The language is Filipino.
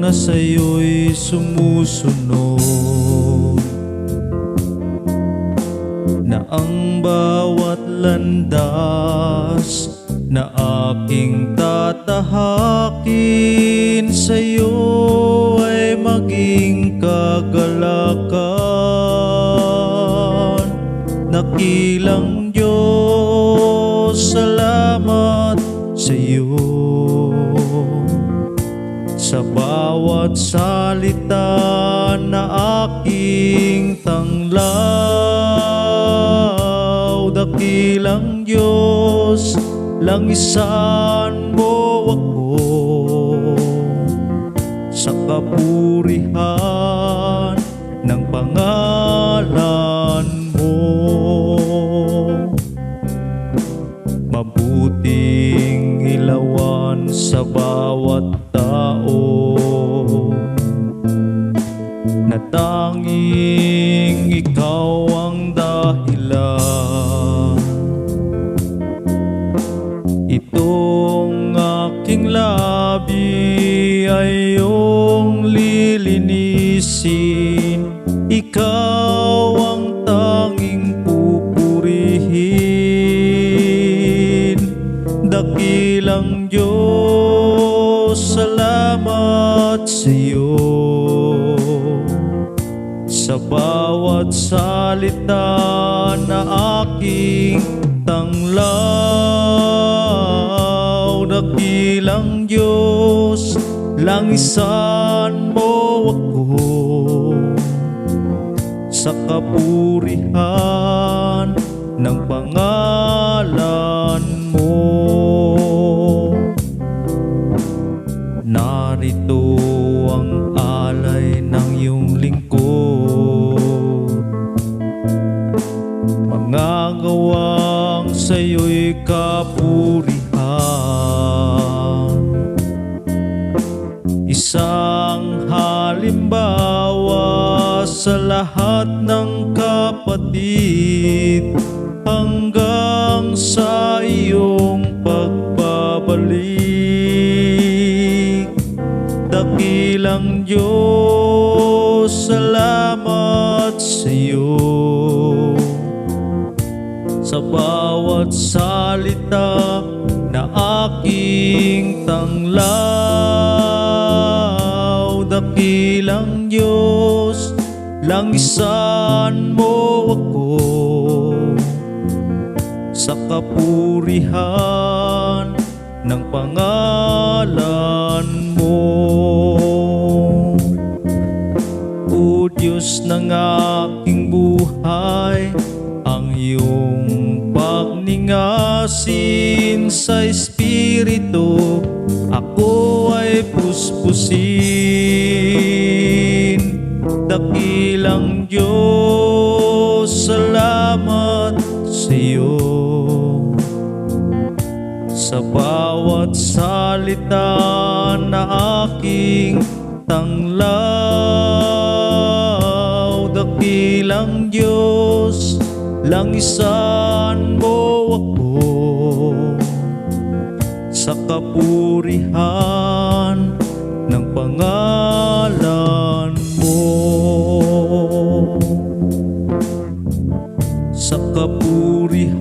na sa'yo'y sumusunod, na ang bawat landas na aking tatahakin sa'yo ay maging kagalakan. Dakilang Diyos, salamat sa'yo sa bawat salita na aking tanglaw. Dakilang Diyos, langisan mo ako sa kapurihan ng pangalan mo. Mabuting ilawan sa bawat tao na tanging ikaw ang dahilan. Itong aking labi ay iyong lilinisin, ikaw ang tanging pupurihin. Dakilang Diyos, salamat sa'yo sa bawat salita na aking tanglaw. Dakilang Diyos, langisan mo ako sa kapurihan ng pangalan mo. Narito ang alay ng iyong lingkod, mga gawang sa'yo'y kapurihan. Isang halimbawa sa lahat ng kapatid hanggang sa iyong pagbabalik. Dakilang Diyos, salamat sa'yo sa bawat salita na aking tanglaw. Dakilang Diyos, langisan mo ako sa kapurihan ng pangalan mo. O Diyos ng aking buhay, ang iyong pagningasin sa Espiritu ako ay puspusin. Dakilang Diyos, salamat sa'yo sa bawat salita na aking tanglaw. Dakilang Diyos, langisan mo ako sa kapurihan ng pangalan mo. Sa kapurihan